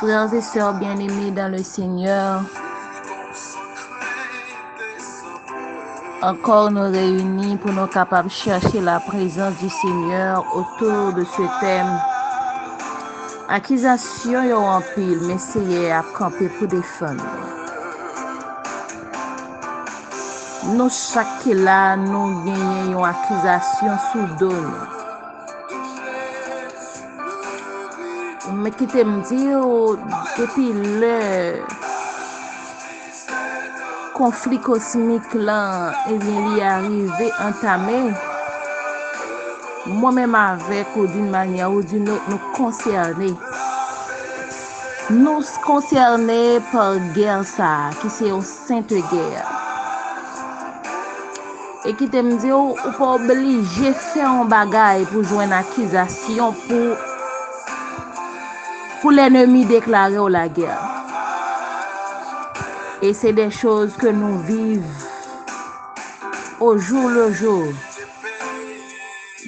Frères et sœurs bien-aimés dans le Seigneur, encore nous réunis pour nous capables de chercher la présence du Seigneur autour de ce thème. Accusation yo en pile, mais c'est à camper pour défendre. Nous chaque là, nous gagnons une accusation sous donne. Mais qui te me dit, depuis le conflit cosmique là, et bien, il est arrivé, entamé, moi-même avec ou d'une manière ou d'une autre, nous concernés. Nous concernés par guerre ça, qui c'est une sainte guerre. Et qui te me dit, ou pas obligé de faire un bagage pour jouer une accusation pour l'ennemi déclarer la guerre. Et c'est des choses que nous vivons au jour le jour,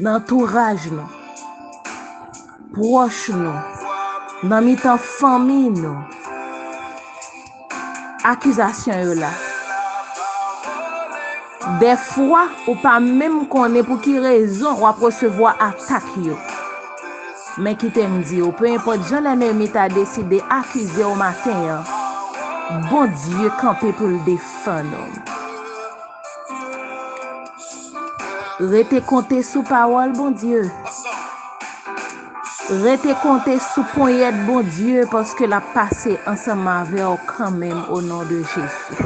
dans l'entourage, proche, dans mes temps famille, accusation là. Des fois, ou pas même connaître pour qui raison, on va recevoir attaque. Mais qui t'aime dit, peu importe, Jean l'ennemi t'a décidé d'accuser au matin, bon Dieu campé pour le défendre. Rete compter sous parole, bon Dieu. Rete compter sous poignette, bon Dieu, parce que la passé ensemble avec quand même au nom de Jésus.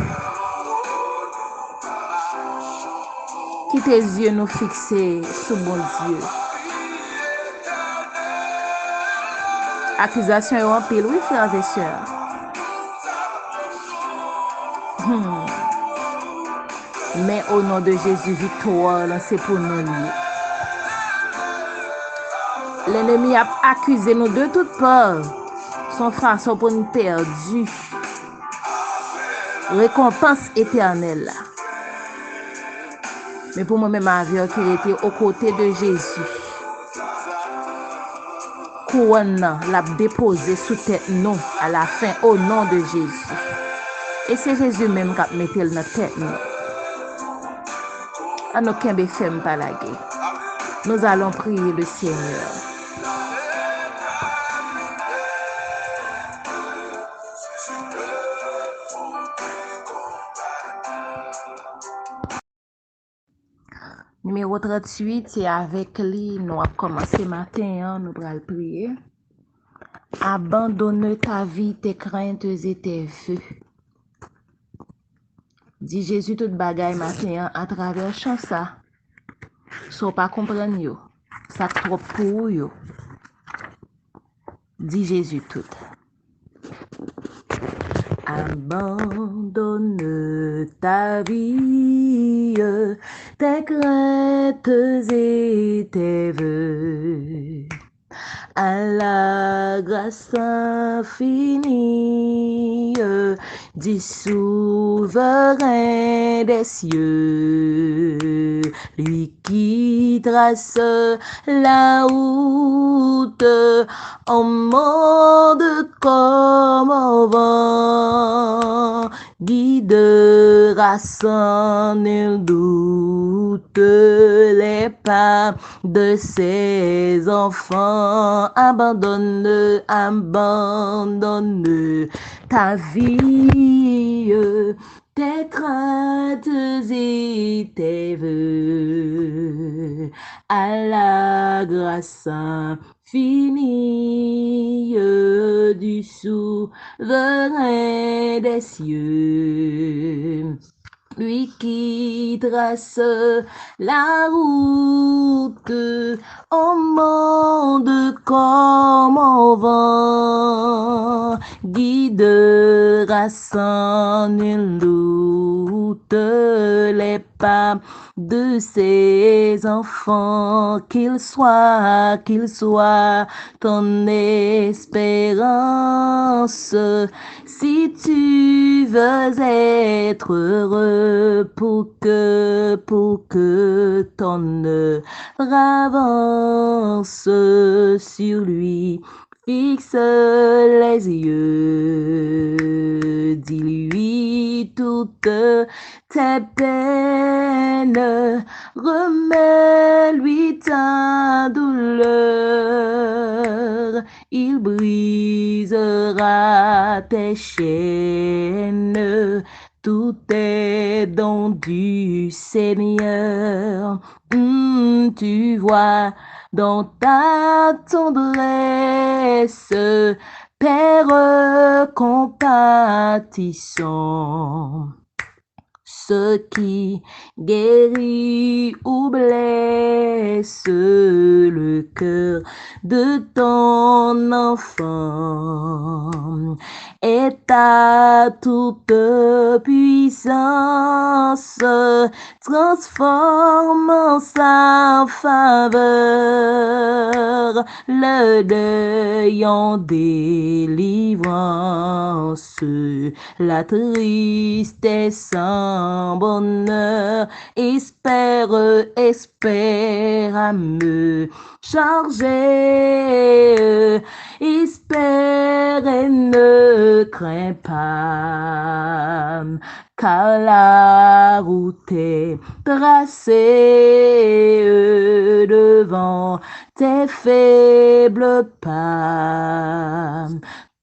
Qui tes yeux nous fixés sur bon Dieu. Accusation en pile, oui, frères et sœurs. Mais au nom de Jésus, victoire, c'est pour nous. L'ennemi a accusé nous de toutes parts. Son façon pour nous perdu. Récompense éternelle. Mais pour moi-même, avion qui était aux côtés de Jésus. Couronne l'a déposé sous tête nous à la fin au nom de Jésus. Et c'est Jésus même qui a mis dans notre tête nous. À nos qu'un femme pas la guerre. Nous allons prier le Seigneur. Numéro 38, c'est avec lui, nous avons commencé matin, nous allons prier. Abandonne ta vie, tes craintes et tes vœux. Dit Jésus tout bagaille matin à travers chant ça. So pas comprendre yo. Ça trop pour yo. Dit Jésus tout. Abandonne ta vie, tes craintes et tes vœux à la grâce infinie du souverain des cieux, lui qui trace la route en monde comme au vent, guidera sans nul doute les pas de ses enfants. Abandonne ta vie, tes craintes et tes vœux à la grâce infinie du souverain des cieux. Lui qui trace la route au monde comme au vent, guidera sans nul doute les pas de ses enfants, qu'il soit ton espérance. Si tu veux être heureux pour que ton œuvre avance sur lui, Fixe les yeux, dis-lui toutes tes peines, remets-lui ta douleur, il brisera tes chaînes, tout est don du Seigneur. Tu vois dans ta tendresse, Père compatissant, ce qui guérit ou blesse le cœur de ton enfant et ta toute puissance transforme en sa faveur le deuil en délivrance, la tristesse en bonheur. Espère à me charger, espère et ne crains pas, car la route est tracée devant tes faibles pas.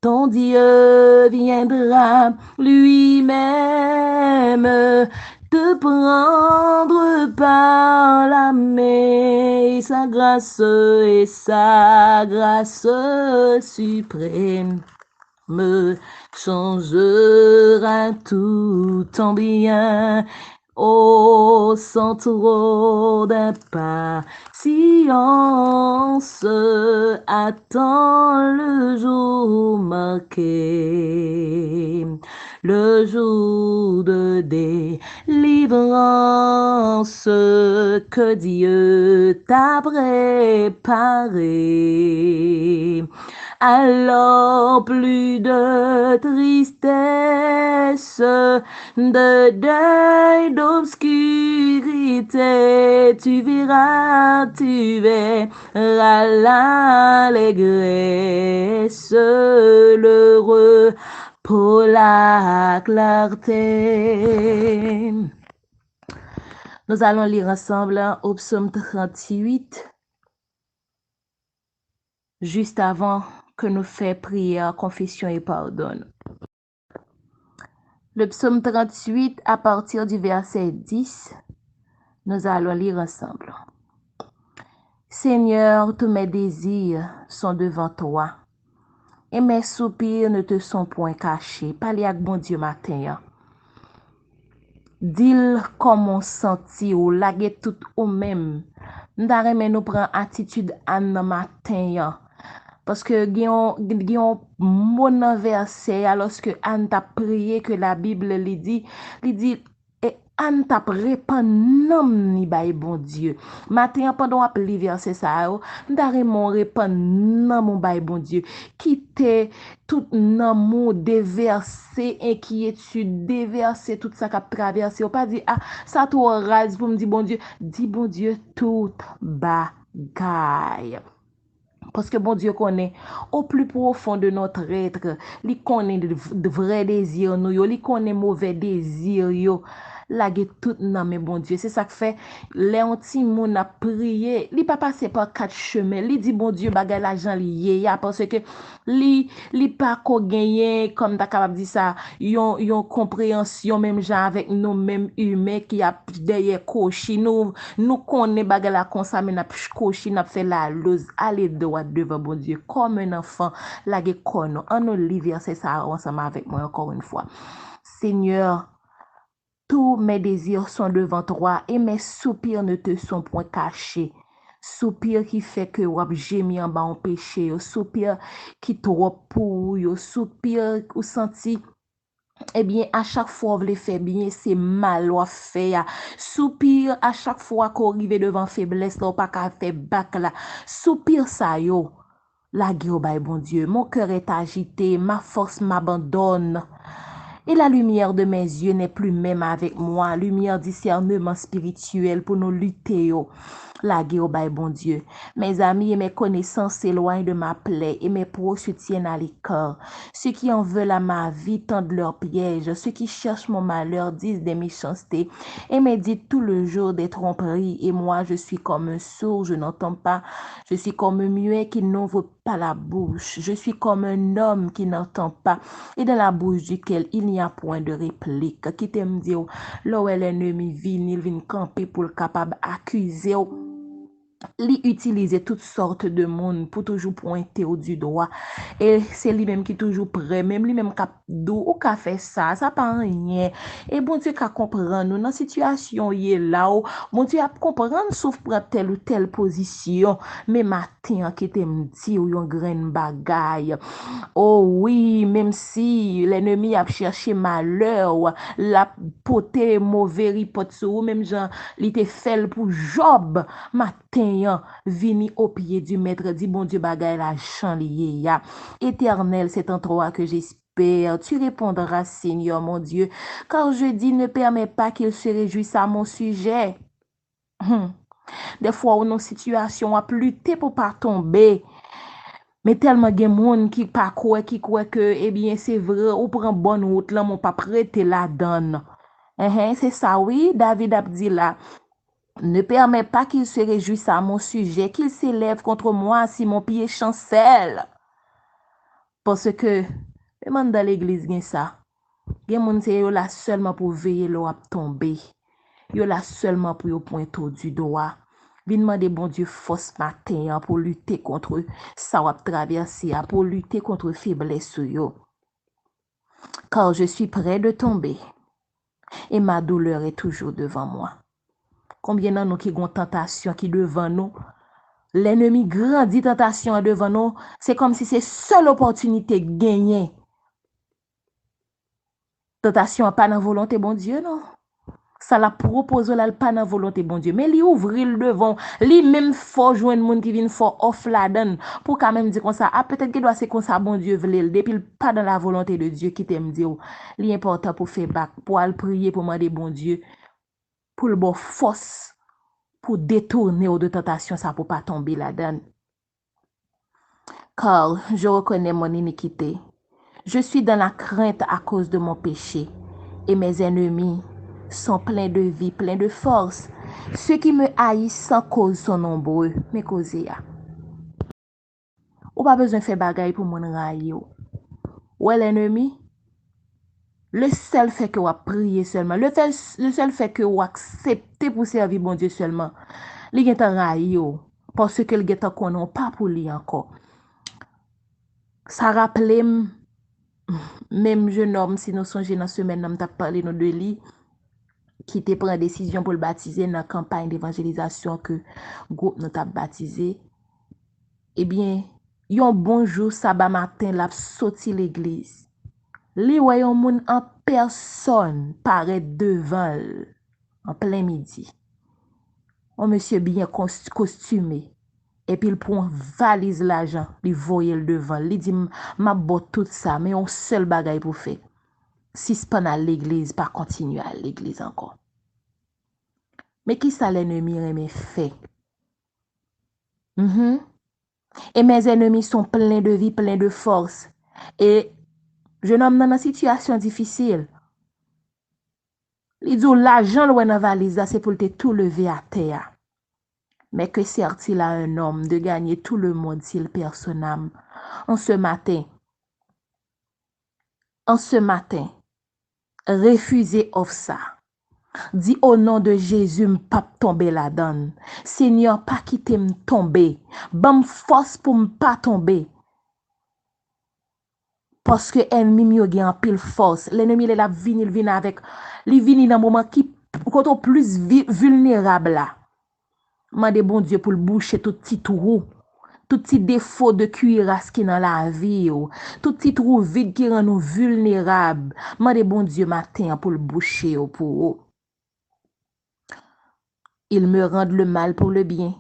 Ton Dieu viendra lui-même te prendre par la main, et sa grâce suprême me changera tout en bien. Oh, sans trop d'impatience, attends le jour marqué, le jour de délivrance que Dieu t'a préparé. Alors plus de tristesse, de deuil, d'obscurité, tu verras l'allégresse, l'heureux pour la clarté. Nous allons lire ensemble au psaume 38, juste avant que nous fassions prière, confession et pardon. Le psaume 38, à partir du verset 10, nous allons lire ensemble. Seigneur, tous mes désirs sont devant toi, et mes soupirs ne te sont point cachés. Parlez avec bon Dieu matin. Dis comment senti ou laguer tout ou même. Nous prend attitude à nos matin. Parce que gyon mon verset alors que Anne t'a prié que la Bible lui dit et Anne t'a répandu nom ni bay bon Dieu. Matin pendant ap li verset ça m'dare mon répandu nom mon bay bon Dieu. Quitter tout nom mon déverser inquiétude déverser tout ça qu'a traversé. Ou pas dire ah ça tout rase pour me dire bon Dieu, dis bon Dieu tout bagaille. Parce que bon Dieu connaît au plus profond de notre être, il connaît de vrais désirs nous, il connaît mauvais désirs yo. Lage tout nan mais bon Dieu, c'est ça que fait les anti moun a prié, li pas passé par quatre chemins, li dit bon Dieu bagay l'argent lié ya parce que li pas ko gagner comme ta capable dire ça, yon compréhension même gens avec nous même humains qui a derrière cochi nous connaît bagay la comme ça mais n'a cochi n'a fait la lose aller droit devant bon Dieu comme un enfant lage kono en nous livre c'est ça ensemble avec moi encore une fois. Seigneur, tous mes désirs sont devant toi et mes soupirs ne te sont point cachés. Soupir qui fait que wap gémi en bas en péché, soupir qui trop pour, soupir ou senti eh bien à chaque fois vous fait bien c'est mal ou fait soupir à chaque fois qu'on arrive devant faiblesse là pas qu'à faire bac là soupir ça yo la gueule bon Dieu mon cœur est agité ma force m'abandonne. Et la lumière de mes yeux n'est plus même avec moi. Lumière discernement spirituel pour nous lutter. La guerre, bye bon Dieu. Mes amis et mes connaissances s'éloignent de ma plaie et mes proches se tiennent à l'écart. Ceux qui en veulent à ma vie tendent leurs pièges. Ceux qui cherchent mon malheur disent des méchancetés et méditent tout le jour des tromperies. Et moi, je suis comme un sourd, je n'entends pas. Je suis comme un muet qui n'ouvre pas la bouche. Je suis comme un homme qui n'entend pas et dans la bouche duquel il n'y a point de réplique. Qui t'aime dire, là où l'ennemi vient, il vient camper pour le capable accuser. Li utiliser toutes sortes de monde pour toujours pointer au du doigt. Et c'est lui-même qui toujours prêt, même lui-même qui ou qui fait ça, ça pas rien. Et bon Dieu qui comprend nous dans situation y est là, bon Dieu a comprendre sauf pour telle ou telle position. Mais matin qui te dit ou yon grain bagaille. Oh oui, même si l'ennemi a cherché malheur, la poté mauvais ripote sur ou même Jean, il te fait pour Job. Matin, vini au pied du maître, dit bon Dieu bagaille la chanlier ya. Éternel, c'est en toi que j'espère. Tu répondras, Seigneur mon Dieu, car je dis ne permets pas qu'il se réjouisse à mon sujet. Des fois, où nos situations a lutter pour pas tomber. Mais tellement de monde qui pas croit que eh bien c'est vrai ou prend bonne route là mon pas prêter la donne. C'est ça oui, David a dit là. Ne permets pas qu'il se réjouisse à mon sujet, qu'il s'élève contre moi si mon pied chancelle. Parce que même dans l'église gen ça. Gen moun se yo là seulement pour veiller l'eau à tomber. Yo là seulement pour yo pointer du doigt. Vin demander bon Dieu force matin pour lutter contre ça ou traverser, pour lutter contre faiblesse yo. Car je suis près de tomber et ma douleur est toujours devant moi. Combien d'en nous qui ont tentation qui devant nous? L'ennemi grandit tentation devant nous, c'est comme si c'est seule opportunité gagnée. Tentation pas dans volonté bon Dieu non. Ça la propose là pas dans volonté bon Dieu mais li ouvrir le devant li même faut joindre monde qui vient faut off la donne pour quand même dire comme ça peut-être qu'il doit c'est comme ça bon Dieu veut depuis pas dans la volonté de Dieu qui t'aime dire li important pour faire bac pour aller prier pour demander bon Dieu pour le bon force pour détourner de tentation ça pour pas tomber là-dedans car je reconnais mon iniquité je suis dans la crainte à cause de mon péché et mes ennemis sont pleins de vie, pleins de force. Ceux qui me haïssent sans cause sont nombreux. Mais cause ya. Ou pas besoin de faire bagaille pour mon railler. Ou l'ennemi, le seul fait que vous prier seulement, le seul fait que vous acceptez pour servir bon Dieu seulement, il est en railler. Parce que le est en pas pour lui encore. Ça rappelle même jeune homme, si nous songeons dans la semaine, nous avons parlé de lui. Qui te prend décision pour le baptiser dans la campagne d'évangélisation que le groupe nous a baptisé. Eh bien, yon bonjour sabbat matin l'a sorti l'église. Li voyon moun en personne paraît devant en plein midi. Un monsieur bien costumé. Et puis il prend valise l'argent, il voye le devant. Il dit m'a bot tout ça mais on seul bagay pour faire. Si c'est pas à l'église, pas continuer à l'église encore. Mais qui ça l'ennemi remet fait? Et mes ennemis sont pleins de vie, pleins de force. Et je nomme dans une situation difficile. Il dit l'argent loin dans la valise, c'est pour te tout lever à terre. Mais que sert-il à un homme de gagner tout le monde s'il perd son âme? En ce matin, refusez offre ça. Dis au nom de Jésus, m'pas tomber la donne. Seigneur, pas quitter me tomber. Bam force pour m'pas tomber. Parce que l'ennemi mi gen en pile force. L'ennemi il la vini, il vient avec il vini dans moment qui quand plus vulnérable là. Mande bon Dieu pour le boucher tout petit trou. Tout petit défaut de cuirasse qui dans la vie, tout petit trou vide qui rend nous vulnérables. Mande bon Dieu matin pour le boucher pour Ils me rendent le mal pour le bien.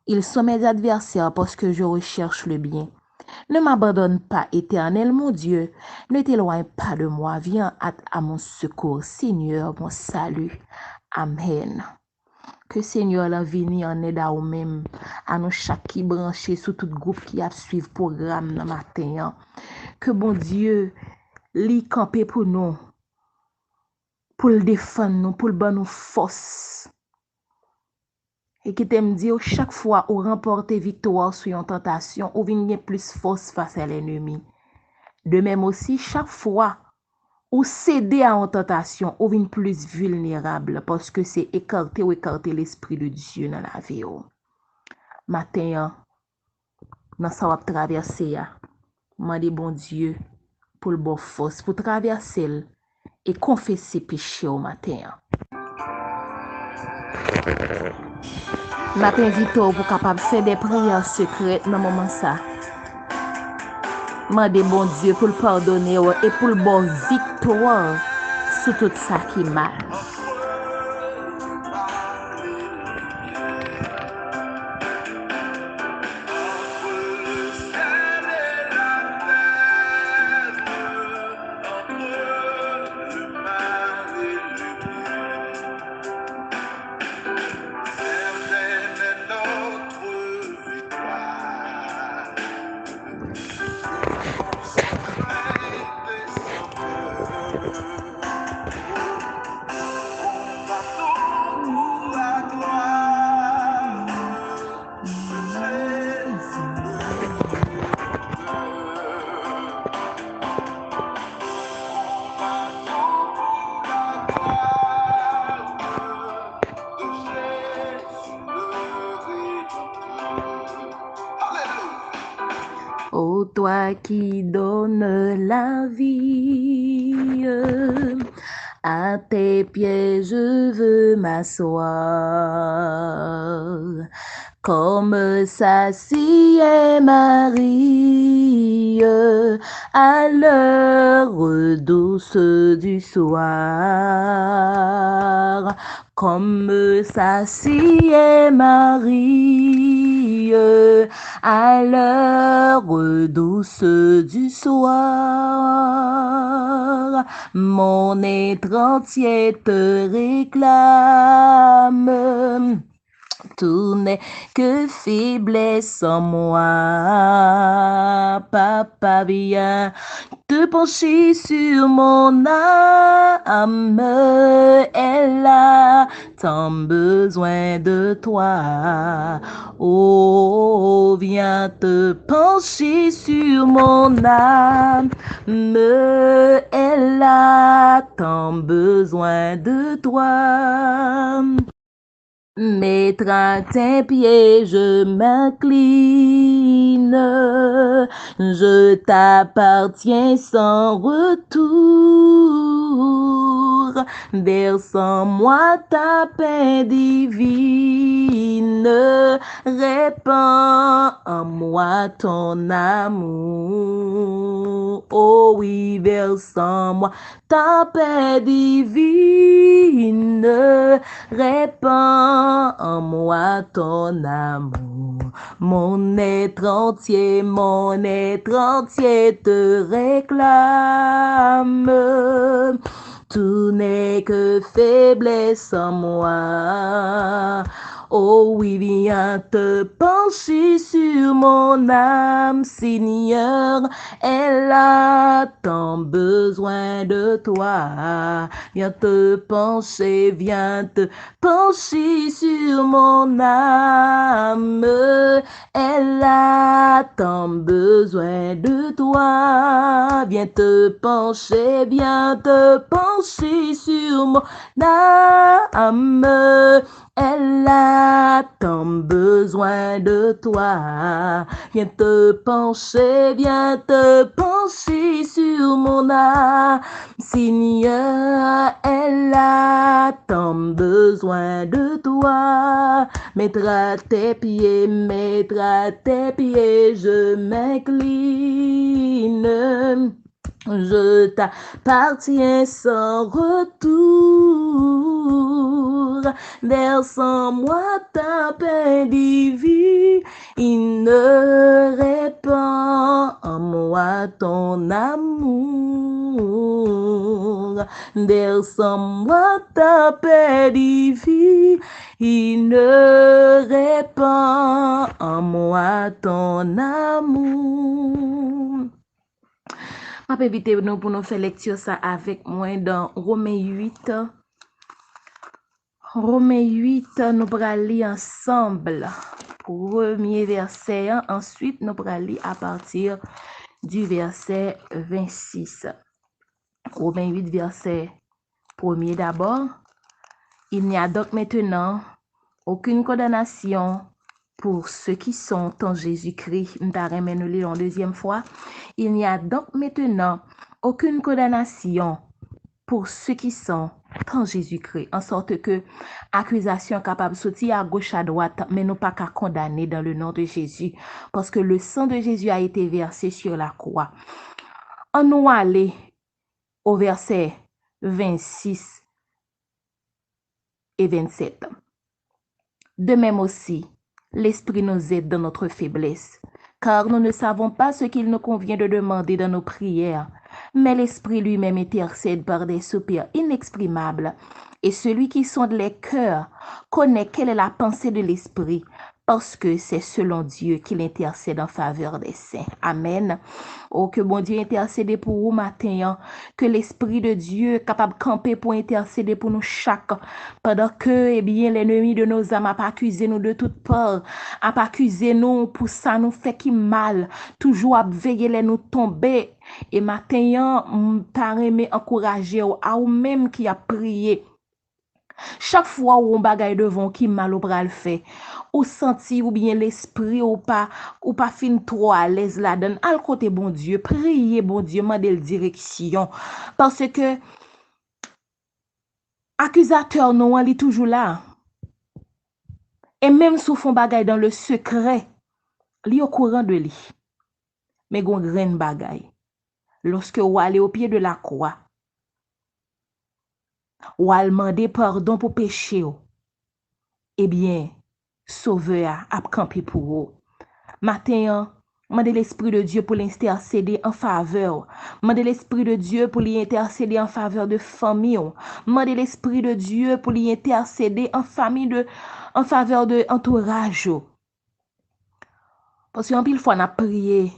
Ils sont mes adversaires parce que je recherche le bien. Ne m'abandonne pas, Éternel, mon Dieu. Ne t'éloigne pas de moi. Viens à mon secours, Seigneur, mon salut. Amen. Que Seigneur la vini en aide à nous-mêmes, à nous chaque qui branché sur tout groupe qui a suivi programme le matin. Que bon Dieu li camper pour nous, pour le défendre nous, pour le ban nous force. Et qui t'aime dire chaque fois ou remporter victoire sur une tentation, ou venir plus force face à l'ennemi. De même aussi, chaque fois ou céder à une tentation, ou venir plus vulnérable parce que c'est écarter ou écarter l'esprit de Dieu dans la vie. Matin, dans ça va traverser, demandez bon Dieu pour le bon force, pour traverser et confesser péché au matin. Je t'invite pour capable faire des prières secrètes dans le moment ça. Demandez bon Dieu pour le pardonner et pour le bon victoire sur tout ça qui est mal. Ô toi qui donnes la vie, à tes pieds je veux m'asseoir. Comme s'assied Marie à l'heure douce du soir. Comme s'assied Marie à l'heure douce du soir. Mon être entier te réclame. Tout n'est que faiblesse en moi. Papa, viens te pencher sur mon âme. Elle a tant besoin de toi. Oh, viens te pencher sur mon âme. Elle a tant besoin de toi. Mettre à tes pieds, je m'incline, je t'appartiens sans retour. Verse en moi ta paix divine, répands en moi ton amour. Oh oui, verse en moi ta paix divine, répands en moi ton amour. Mon être entier te réclame. Tout n'est que faiblesse en moi. Oh oui, viens te pencher sur mon âme, Seigneur. Elle a tant besoin de toi. Viens te pencher sur mon âme. Elle a tant besoin de toi. Viens te pencher sur mon âme. Elle a tant besoin de toi. Viens te pencher sur mon âme. Seigneur, elle a tant besoin de toi. Mettre à tes pieds, je m'incline. Je t'appartiens sans retour. Verse en moi ta paix divine. Répand en moi ton amour. Verse en moi ta paix divine. Répand en moi ton amour. Je vais éviter pour nous faire lecture ça avec moi dans Romains 8. Romains 8, nous allons lire ensemble. Premier verset, ensuite nous allons lire à partir du verset 26. Romains 8, verset 1er d'abord. Il n'y a donc maintenant aucune condamnation pour ceux qui sont en Jésus-Christ. Nous allons lire une deuxième fois. Il n'y a donc maintenant aucune condamnation pour ceux qui sont en Jésus-Christ, en sorte que accusation capable de sortir à gauche à droite, mais non pas qu'à condamner dans le nom de Jésus, parce que le sang de Jésus a été versé sur la croix. On nous aller au verset 26 et 27. De même aussi, l'Esprit nous aide dans notre faiblesse, car nous ne savons pas ce qu'il nous convient de demander dans nos prières, mais l'Esprit lui-même intercède par des soupirs inexprimables, et celui qui sonde les cœurs connaît quelle est la pensée de l'Esprit, parce que c'est selon Dieu qu'il intercède en faveur des saints. Amen. Oh, que bon Dieu intercède pour vous matin, que l'Esprit de Dieu capable de camper pour intercéder pour nous chaque, pendant que, eh bien, l'ennemi de nos âmes a pas accusé nous de toute part, a pas accusé nous pour ça nous fait qui mal, toujours à veiller les nous tomber. Et matin, t'as aimé encourager ou même qui a prié. Chaque fois où on bagaille devant qui mal au bras le fait, ou senti ou bien l'esprit ou pas fin trop à l'aise là-dedans, al côté bon Dieu, priez bon Dieu, mandez le direction. Parce que accusateur non, il est toujours là. Et même si font bagaille dans le secret, il est au courant de lui. Mais gon graine bagaille. Lorsque vous allez au pied de la croix, ou allez demander pardon pour péché, eh bien, sauveur a campé pour vous. Matin, mandez l'Esprit de Dieu pour l'intercéder en faveur. Mandez l'Esprit de Dieu pour l'intercéder en faveur de famille. Mandez l'Esprit de Dieu pour l'intercéder en faveur de entourage. Parce qu'en pile fois, on a prié.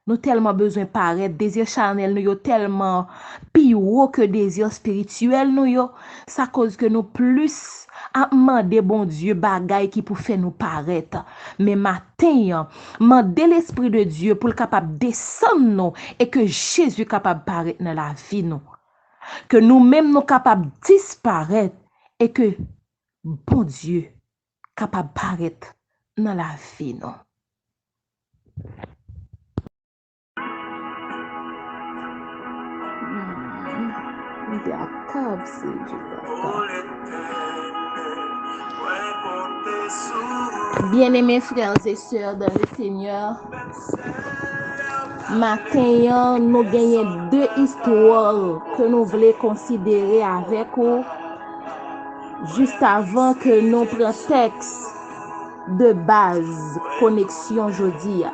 Nous tellement besoin de paraître, désir charnel, nous yo tellement pire que désir spirituel, nous yo. Ça cause que nous plus à demander bon Dieu bagay qui pour faire nous paraître. Mais matin, demander l'Esprit de Dieu pour le capable descendre nous et que Jésus capable paraître dans la vie nous. Que nous-mêmes nous capables disparaître et que bon Dieu capable paraître dans la vie nous. Bien-aimés frères et sœurs dans le Seigneur, matin, nous gagnons deux histoires que nous voulons considérer avec vous juste avant que nous prenions texte de base, connexion jeudi.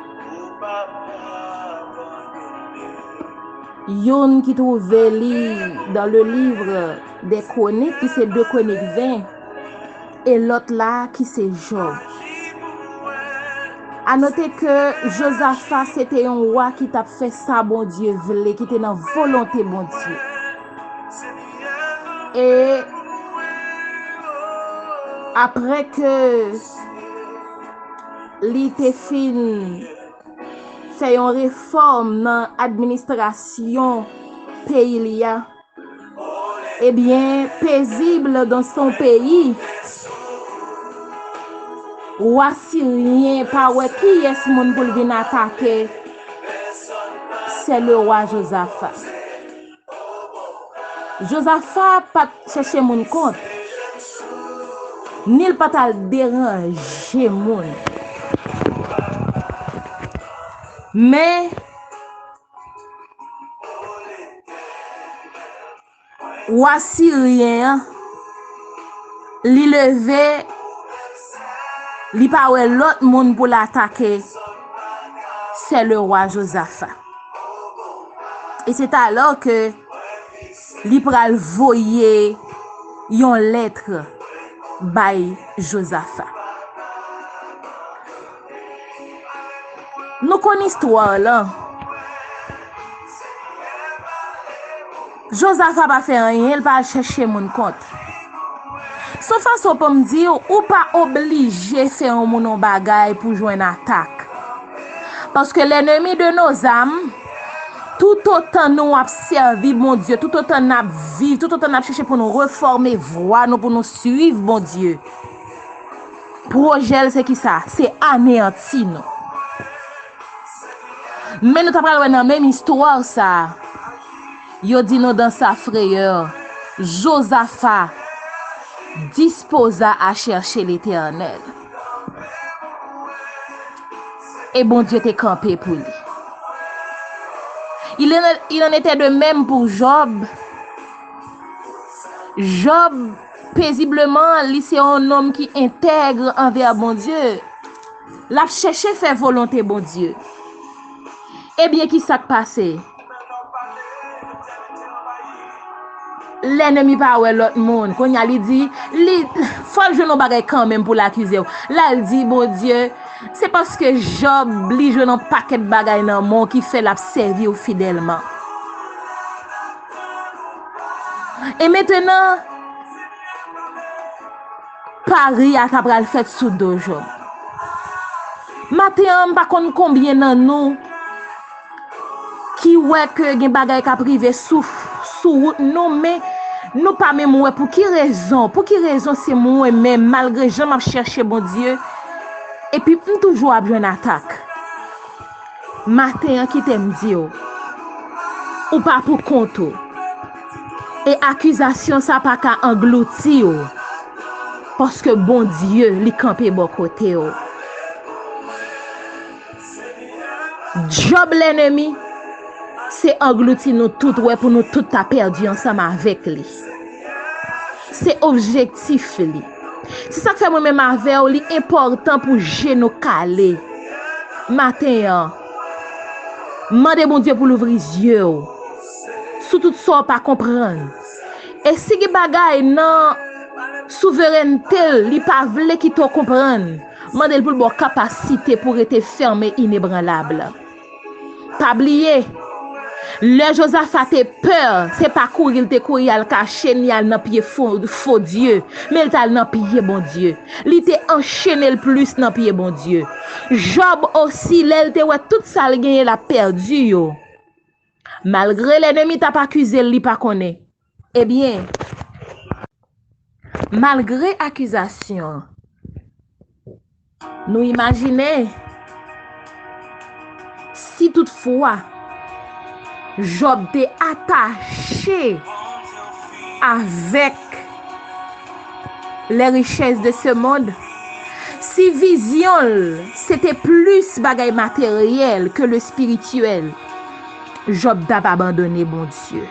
Yon qui trouve dans le livre des chroniques, qui c'est 2 Chroniques 20, et l'autre là qui c'est Job. À noter que Josaphat c'était un roi qui t'a fait ça, bon Dieu voulait, qui était dans volonté, bon Dieu. Et après que l'été fin fait une réforme dans l'administration pays, eh bien, paisible dans son pays, roi syrien, pas qui est ce monde pour venir attaquer, c'est le roi Josaphat. Josaphat pas chercher mon compte, ni pas ta déranger mon. Mais roi syrien li levé li pa wè l'autre monde pour l'attaquer, c'est le roi Josaphat. Et c'est alors que li pral voyer yon lettre by Josaphat. Nous connaissons l'histoire là. Josaphat pas fait rien, il pas chercher mon compte. Sauf façon pour me dire ou pas obligé faire un mon bagay pour jouer une attaque. Parce que l'ennemi de nos âmes, tout autant nous a servi, mon Dieu, tout autant nous a vivre, tout autant nous a cherché pour nous reformer, voir nous, pour nous suivre, mon Dieu. Projet, c'est qui ça? C'est anéanti nous. Mais nous t'avons dans la même histoire, ça. Yo dit nous dans sa frayeur, Josaphat disposa à chercher l'Éternel. Et bon Dieu t'est campé pour lui. Il en était de même pour Job. Job, paisiblement, c'est un homme qui intègre envers bon Dieu. L'a cherché faire volonté bon Dieu. Eh bien, qui s'est passé? L'ennemi pas ouais l'autre monde. Quand il dit, faut le jeune bagay quand même pour l'accuser. Là, il dit, bon Dieu, c'est parce que Job, li jeune un paquet de bagay dans mon qui fait la servir fidèlement. Et maintenant, Paris a capable fait sous deux Job. Matin, pas connait combien dans nous qui ouais que gen bagay ka privé sous nous mais nous pas même ouais pour qui raison c'est moi même malgré je m'a cherché bon Dieu et puis toujours a une attaque matin qui t'aime dire ou pas pour compte et accusation ça pas qu'à engloutir parce que bon Dieu li campé bon côté Job l'ennemi c'est engloutir nous tout ouais pour nous tout ta perdu ensemble avec lui. C'est objectif li. C'est ça que fait moi même avec lui important pour nous caler. Matin mandez bon Dieu pour l'ouvrir yeux. Sous tout ça pas comprendre. Et si ki bagay nan souveraineté li pa vle ki to comprendre, mandez pour bon capacité pour être fermé inébranlable. Pas oublier le Josaphat a peur, c'est pas courir, il te courir al cacher ni al nan pied faux Dieu, mais il t'a nan pied bon Dieu. Il te enchaîné le plus nan pied bon Dieu. Job aussi, l'el te ouais tout ça le gagné la perdu yo. Malgré l'ennemi t'a pas accusé, li pas connaît. Eh bien, malgré accusation, nous imaginez si toutefois Job t'est attaché avec les richesses de ce monde. Si vision c'était plus bagay matériel que le spirituel, Job t'a abandonné bon Dieu.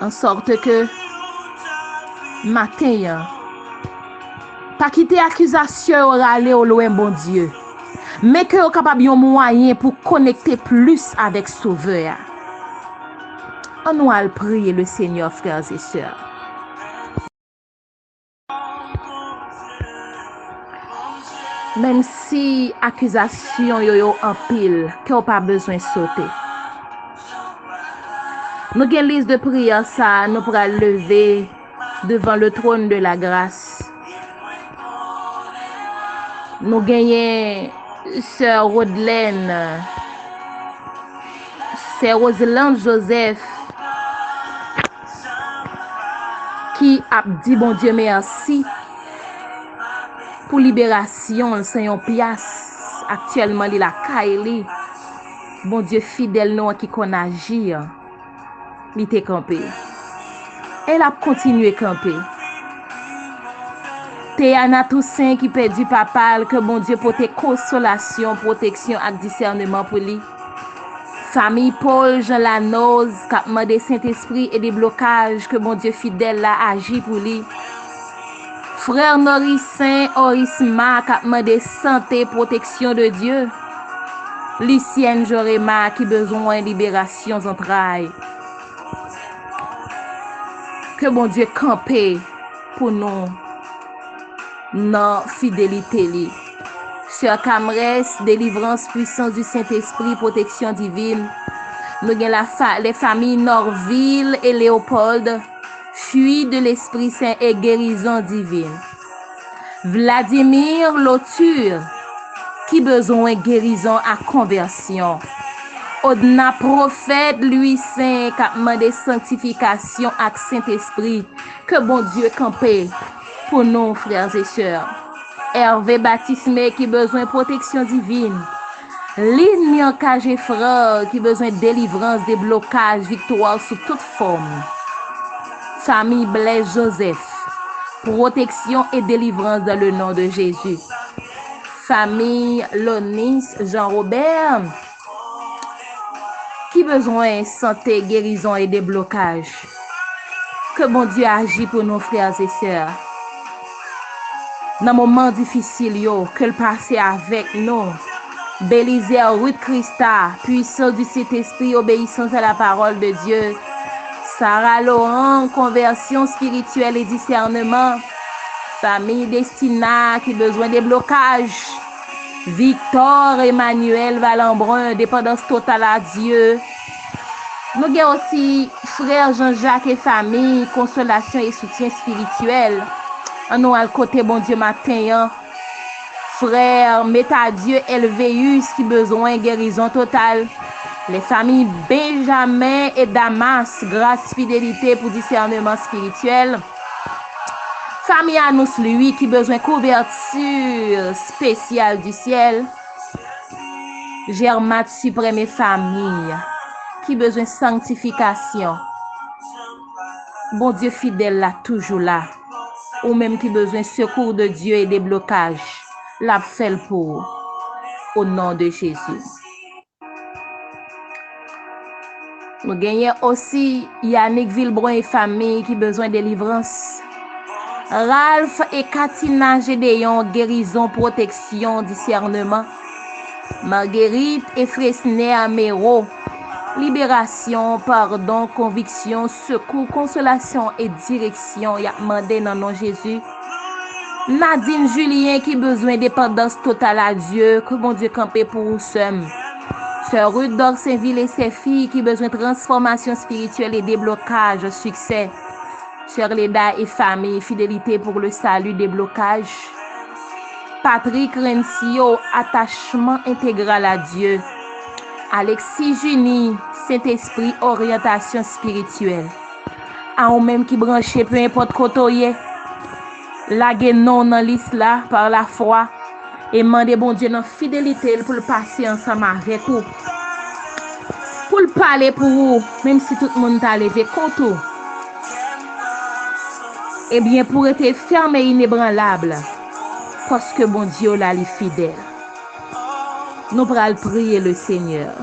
En sorte que matin pas quitter accusation ou aller au loin bon Dieu. Mais que vous capable un moyen pour connecter plus avec Sauveur. On nous allons prier le Seigneur, frères et sœurs. Même si accusation yo en pile, que vous pas besoin de sauter. Nous avons une liste de prières, ça, nous pourrons lever devant le trône de la grâce. Nous gagnons Sœur Rodelaine, Sœur Roselande Joseph, qui a dit bon Dieu merci pour libération, c'est un pièce actuellement il a caillé. Bon Dieu fidèle nous qui qu'on agit, il était campé. Elle a continué camper. Théana Toussaint qui perdu papa, que bon Dieu porte consolation, protection et discernement pour lui. Famille Paul, Jean Lanoz, capement des Saint-Esprit et des blocages que mon Dieu fidèle a agi pour lui. Frère Norissin, Orisma, capement des santé, protection de Dieu. Lucienne Jorema qui besoin de libération entrailles. Que mon Dieu campe pour nous, notre fidélité. Sœur Camres, délivrance, puissance du Saint-Esprit, protection divine. Nous avons les familles Norville et Léopold, fuit de l'Esprit Saint et guérison divine. Vladimir Loture, qui besoin de guérison à conversion. Odna prophète, lui saint, qui a demandé sanctification à Saint-Esprit. Que bon Dieu campe pour nous, frères et sœurs. Hervé Baptisme qui besoin de protection divine. Ligne Cagé frère qui besoin de délivrance, des blocages, victoire sous toute forme. Famille Blaise Joseph, protection et délivrance dans le nom de Jésus. Famille Lonis Jean-Robert, qui besoin de santé, guérison et déblocage. Que bon Dieu agit pour nos frères et sœurs. Dans moment difficile, que le passé avec nous. Bélisaire, Ruth Christa, puissance du Saint-Esprit, obéissance à la parole de Dieu. Sarah Laurent, conversion spirituelle et discernement. Famille Destina qui besoin de blocages. Victor Emmanuel Valenbrun, dépendance totale à Dieu. Nous avons aussi frère Jean-Jacques et famille, consolation et soutien spirituel. Nous à côté bon Dieu matin. Frère Métadieu Elvéus qui besoin de guérison totale. Les familles Benjamin et Damas, grâce, fidélité pour discernement spirituel. Famille Anous lui qui besoin de couverture spéciale du ciel. Germat suprême et famille qui besoin de sanctification. Bon Dieu fidèle là, toujours là. Ou même qui besoin de secours de Dieu et des blocages. La fait pour au nom de Jésus. Nous gagnons aussi Yannick Villebrun et famille qui besoin de délivrance. Ralph et Katina Gédéon, guérison, protection, discernement. Marguerite et Fresnay Améro, libération, pardon, conviction, secours, consolation et direction. Y a demandé dans le nom de Jésus. Nadine Julien qui besoin de dépendance totale à Dieu, que bon Dieu campe pour nous sommes. Sœur Ruth d'Orsainville et ses filles qui besoin de transformation spirituelle et déblocage, succès. Sœur Leda et famille, fidélité pour le salut, déblocage. Patrick Rencio, attachement intégral à Dieu. Alexis Juni, Saint-Esprit, orientation spirituelle. À ou même qui branché, peu importe côté. La non dans liste là par la foi et demander bon Dieu dans fidélité pour le passer ensemble avec vous. Pour le parler pour vous, même si tout le monde t'a levé contre. Eh bien pour être ferme et inébranlable parce que bon Dieu là est fidèle. Nous allons prier le Seigneur.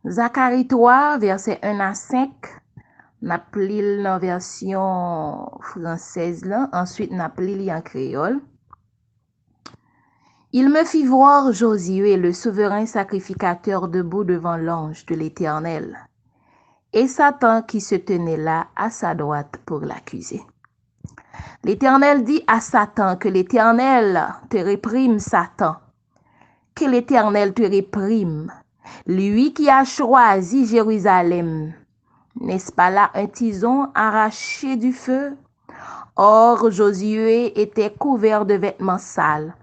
Zacharie 3, verset 1 à 5. N'a pli la version française là, ensuite n'a pli en créole. Il me fit voir Josué, le souverain sacrificateur, debout devant l'ange de l'Éternel, et Satan qui se tenait là à sa droite pour l'accuser. L'Éternel dit à Satan que l'Éternel te réprime, Satan, que l'Éternel te réprime, lui qui a choisi Jérusalem. N'est-ce pas là un tison arraché du feu? Or, Josué était couvert de vêtements sales,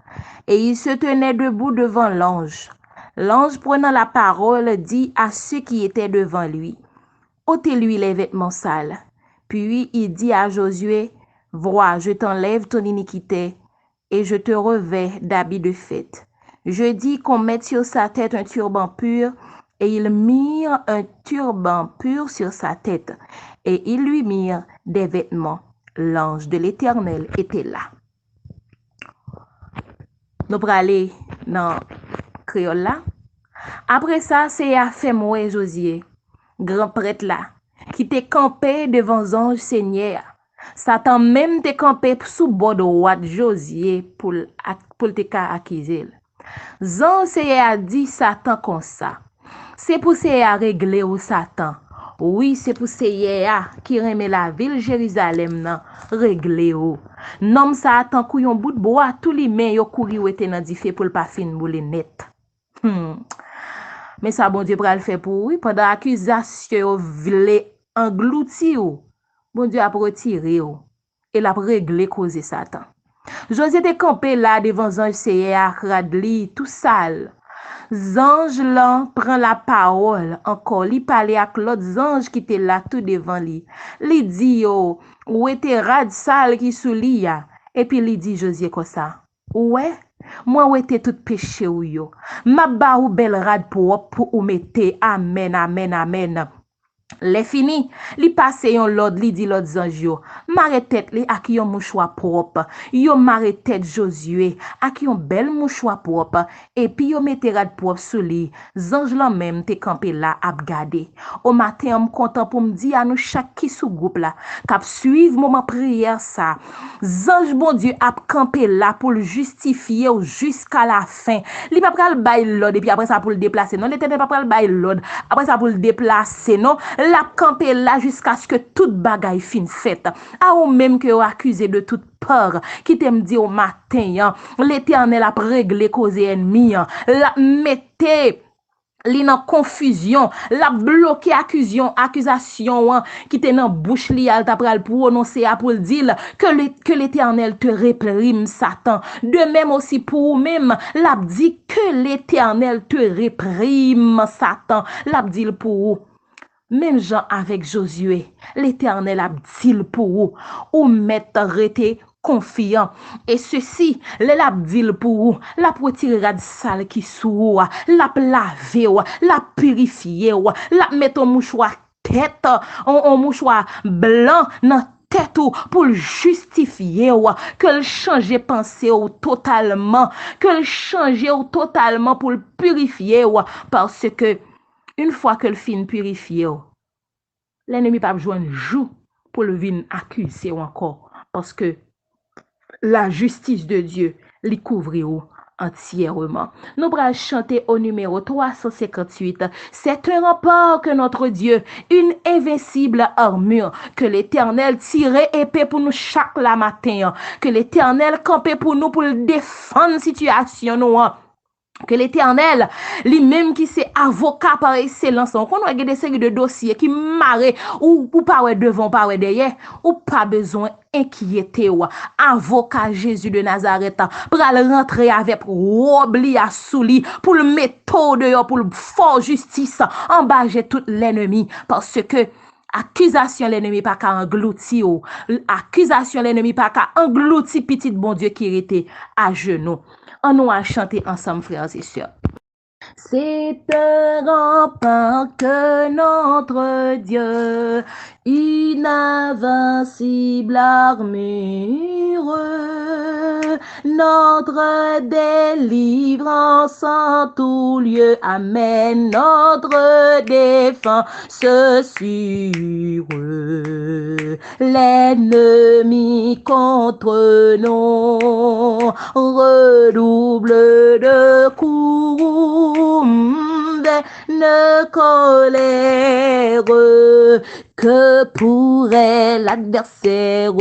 et il se tenait debout devant l'ange. L'ange, prenant la parole, dit à ceux qui étaient devant lui, « ôtez-lui les vêtements sales. » Puis il dit à Josué, « Vois, je t'enlève ton iniquité, et je te revais d'habits de fête. » Je dis qu'on mette sur sa tête un turban pur, et ils mirent un turban pur sur sa tête, et ils lui mirent des vêtements. L'ange de l'Éternel était là. Nous pour aller dans créole là. Après ça, c'est à fait moi Josué, grand prêtre là, qui t'est campé devant ange Seigneur. Satan même t'est campé sous bord droit Josué pour te accuser. Zan Seigneur a dit Satan comme ça. C'est pour Seigneur régler au Satan. Oui, c'est pour Seigneur qui remet la ville Jérusalem nan régler ou. Nom Satan couillon bout de bois tout li men yo kouri ou ete nan di fe pour le pas fin boule net. Mais ça bon Dieu pral faire pour oui pendant accusation yo vle englouti ou. Bon Dieu a retiré ou et l'a régler cause Satan. José était campé là devant ange Seigneur radli tout sale. Zange là prend la parole encore, li parler avec l'autre ange qui était là tout devant lui. Li dit yo, ou était rad sale qui sous li ya. Et puis li dit Josué comme ça. Ouais, moi ou était tout péché ou yo. Ma ba ou bel rad pour ou mette amen amen amen. Les fini, li passe yon l'autre, li dit l'autre ange yo. Mare tête li ak yon mouchoir propre. Yo mare tête Josué ak yon bel mouchoir propre. Et puis yo mette rad propre sous li. Zange lan même te campé là ap gade. Au matin, on content pour me dire à nous chaque qui sous groupe là, k'ap suivre moment prière ça. Zange bon Dieu ap campé là pour le justifier jusqu'à la fin. Li pa pral bay l'ordre et puis après ça pour le déplacer. Non, l'Éternel pa pral bay l'ordre. Après ça pour le déplacer, non? La campé là jusqu'à ce que toute bagaille fin faite. A ou même que ou accusé de toute peur, qui t'aime dit au matin, l'Éternel a réglé cause ennemi, la mettez li nan confusion, la bloqué accusation qui te nan bouche li al ta pral prononcer pour dire que l'Éternel te réprime Satan. De même aussi pour même, l'a dit que l'Éternel te réprime Satan. L'a dit pour même Jean avec Josué, l'Éternel a dit pour vous, ou mettre rete confiant. Et ceci, le dit pour vous, la retirera de sale qui sous la laver, la purifier, la mettre un mouchoir tête, un mouchoir blanc dans tête pour le justifier que le changer pensée totalement, que le changer totalement pour le purifier parce que une fois que le fin purifié, l'ennemi pas besoin de jour pour le vin accuser encore. Parce que la justice de Dieu les couvre entièrement. Nous allons chanter au numéro 358. C'est un rempart que notre Dieu, une invincible armure, que l'Éternel tirait épée pour nous chaque la matin, que l'Éternel campait pour nous pour défendre situation nous. Que l'Éternel, lui-même qui c'est avocat par excellence, on a des séries de dossiers qui marrent ou pas devant, pas derrière, ou pas besoin inquiéter ou avocat Jésus de Nazareth pour rentrer avec robli à souli pour le méthode pour le fort justice embarger tout l'ennemi parce que accusation l'ennemi pas qu'à engloutir accusation l'ennemi pas qu'à engloutir petit bon Dieu qui était à genoux. On nous a chanté ensemble, frères et sœurs. C'est un rempart que notre Dieu, une invincible armure, notre délivrance en tout lieu, amen, notre défense sûre. L'ennemi contre nous redouble de coups, de colère, que pourrait l'adversaire.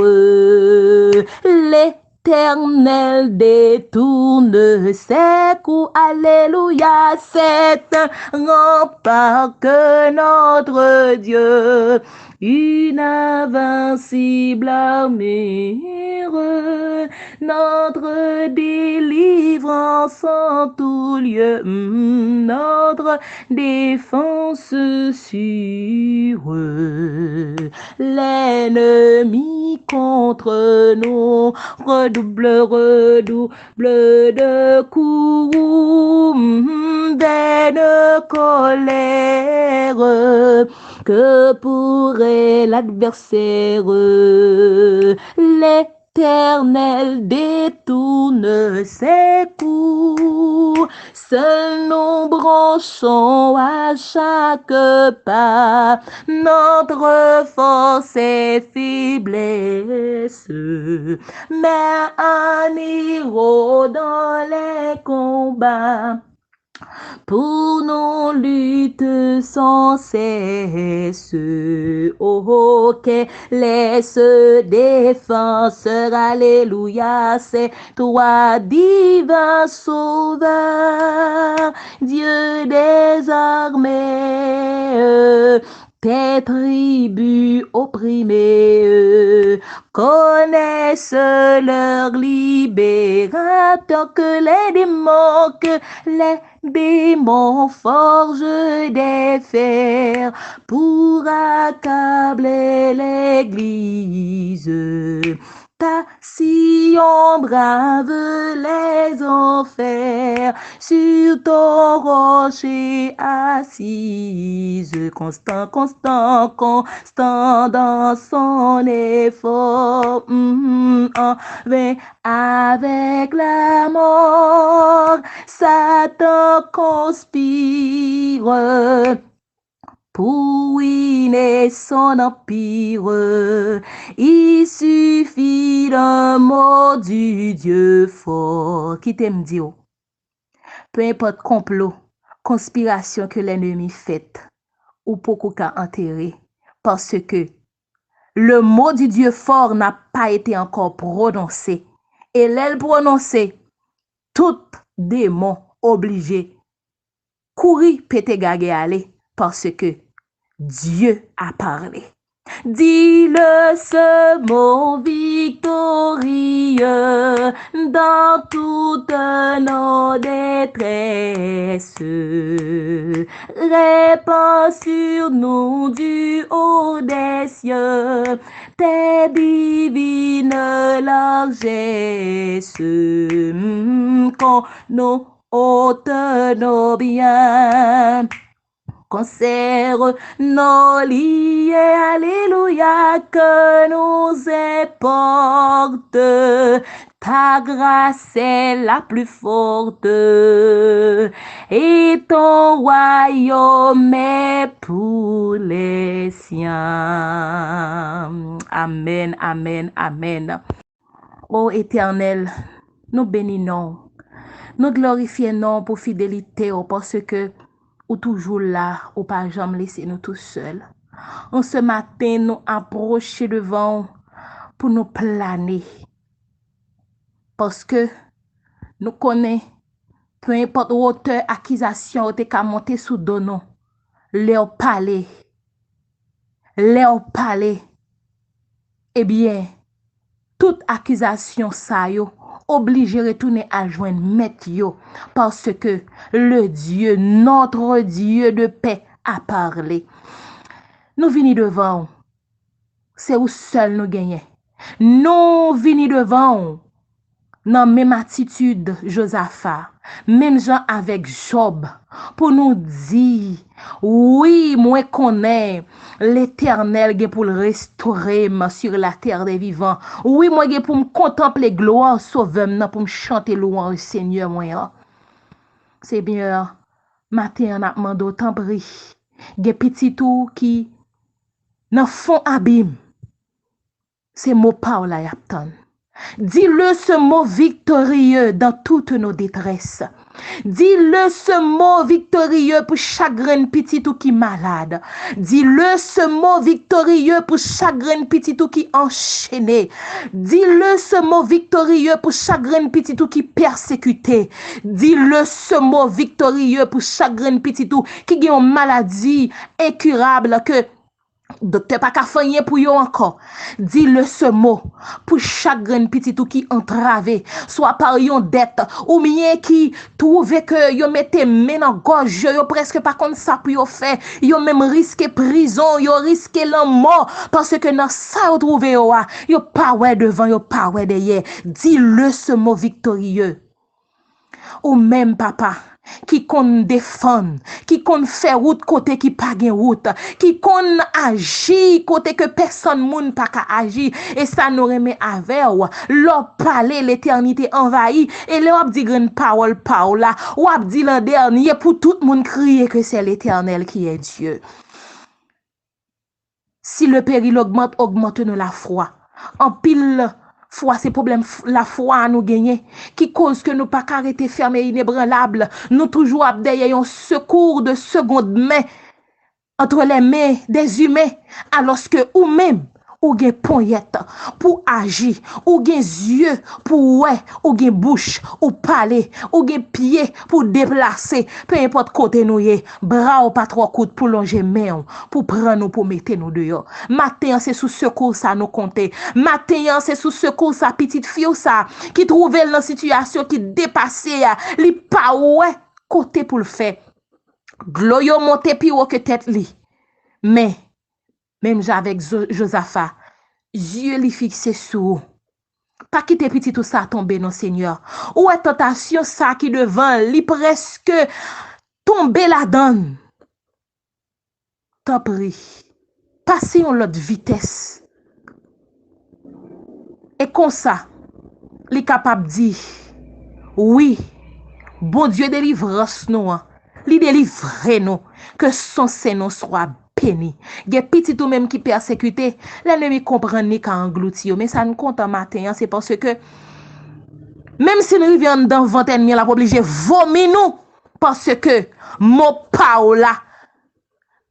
L'Éternel détourne ses coups, alléluia, c'est un rempart que notre Dieu, une invincible armure, notre délivrance en tout lieu, notre défense sûre. L'ennemi contre nous redouble de coups, de colère. Que pourrait l'adversaire? L'Éternel détourne ses coups. Seuls nous branchons à chaque pas notre force et faiblesse. Mais un héros dans les combats pour nos luttes sans cesse. Oh, laisse défenseur, alléluia, c'est toi, divin sauveur, Dieu des armées. Tes tribus opprimées connaissent leur libérateur, que les démons forgent des fers pour accabler l'Église. Ta Sion brave les enfers, sur ton rocher assise, constant dans son effort, en vain avec la mort, Satan conspire pour ruiner son empire. Il suffit d'un mot du Dieu fort. Qui t'aime dire, peu importe complot, conspiration que l'ennemi fait, ou beaucoup qu'à enterrer, parce que le mot du Dieu fort n'a pas été encore prononcé. Et l'aile prononcé, tout démon obligé courir péter gagé aller, parce que Dieu a parlé. Dis-le ce mot victorieux dans toute nos détresses. Répands sur nous du haut des cieux tes divines largesses. Qu'on nous ôte nos biens, conserve nos liens, alléluia, que nous importe. Ta grâce est la plus forte et ton royaume est pour les siens. Amen, amen, amen. Ô Éternel, nous bénissons, nous glorifions pour fidélité, parce que ou toujours là, ou pas jamais laisser nous tout seuls. En ce matin, nous approcher devant pour nous planer. Parce que nous connaissons, peu importe hauteur accusation, ou te ka monter sous donon, leur parler, eh bien, toute accusation ça yo, obligé de retourner à joindre maître yo, parce que le Dieu, notre Dieu de paix, a parlé. Nous venons devant, c'est où seul nous gagnons. Nous venons devant, dans même attitude Josaphat, même gens avec Job, pour nous dire, oui, moi connais l'Éternel pour le restaurer sur la terre des vivants. Oui, moi pour me contempler gloire sauveur, pour me chanter louange Seigneur moi. C'est bien matin on a demandé autant pris. Des petits tout qui dans fond abîme. C'est mot parole à yaptan. Dis-le ce mot victorieux dans toutes nos détresses. Dis-le ce mot victorieux pour chagrin petit ou qui malade. Dis-le ce mot victorieux pour chagrin petit ou qui enchaîné. Dis-le ce mot victorieux pour chagrin petit ou qui persécuté. Dis-le ce mot victorieux pour chagrin petit ou qui a une maladie incurable que Docteur pas qu'à fanyer pour yo encore. Dis-le ce mot pour chaque grain petit ou qui entravé, soit par yon dette ou bien qui trouve que yo mette main dans gorge yo presque pas comme ça pour yo faire, yo même risque prison, yo risque la mort parce que dans ça yo trouve yo pas ouais devant, yo pas ouais derrière. Dis-le ce mot victorieux. Ou même papa qui kon défend, qui kon fait route côté qui pas gen route, qui kon agit côté que personne moun pas ka agir et ça nous remet avec l'op parler l'éternité envahie et l'op dit grande parole là ou ap dit l'an dernier pour tout monde crier que c'est l'Éternel qui est Dieu. Si le péril augmente, augmente-nous la foi. En pile foi, c'est problème la foi à nous gagner qui cause que nous pas arrêter fermé inébranlable. Nous toujours derrière un secours de seconde main entre les mains des humains alors que ou même ou gen poignette pour agir, ou gen yeux pour ouais, ou gen bouche ou parler, ou gen pied pour déplacer, peu importe côté nous yé, bras ou pas trop coude pour longer main, pour prendre nous pour mettre nous dehors. Matin c'est sous secours ça nous compter. Matin c'est sous secours ça petite fille ça qui trouvait dans situation qui dépassait, li pas ouais côté pour le faire. Gloyo monte pi haut que tête li. Mais même avec Josaphat, Dieu lui fixé sur. Pas quitter petit tout ça tomber non Seigneur. Ou est tentation ça qui devant li presque tomber la donne. T'en prie. Passez en l'autre vitesse. Et comme ça, li capable dire oui, bon Dieu délivrance nous. Li délivre nous que son Seigneur soit béni. Gen petit ou même qui persécuté, l'ennemi comprend ni qu'à engloutir, mais ça nous compte en matin, c'est parce que même si nous vivons dans 20 ennemis, la obligé vomir nous parce que mon Paola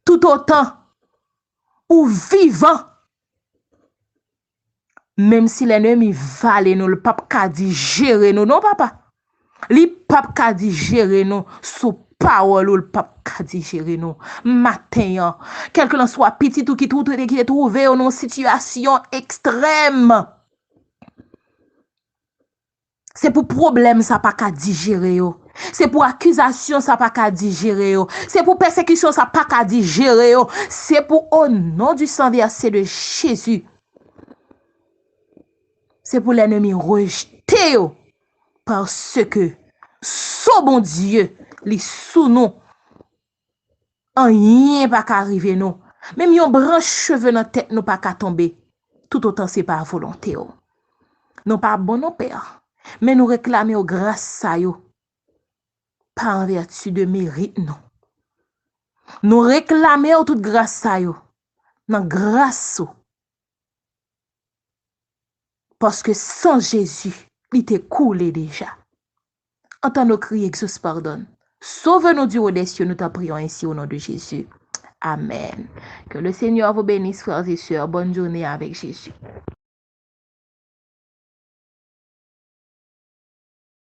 tout autant ou vivant même si l'ennemi vale nous, le pape ka di gérer nous, non papa. Li pape ka di gérer nous sous parole ou le pape ka di gérer nous. Matin, quel que soit petit ou qui est trouvé dans une situation extrême. C'est pour problème ça pas ka digérer yo. C'est pour accusation ça pas ka digérer yo. C'est pour persécution ça pas ka digérer yo. C'est pour au nom du sang versé de Jésus. C'est pour l'ennemi rejeté yo. Parce que so bon Dieu li sous nous. Rien pas ka arriver nous. Même yon branche cheveux dans tête nous pas ka tomber. Tout autant c'est pas volonté yo. Non pas bon non père. Mais nous réclamons grâce à yo, pas en vertu de mérite, non. Nous réclamons toute grâce à yo, non grâce. Parce que sans Jésus, il était coulé déjà. Entends nos cris, exauce pardonne. Sauve-nous du haut des cieux, nous t'en prions ainsi au nom de Jésus. Amen. Que le Seigneur vous bénisse, frères et sœurs. Bonne journée avec Jésus.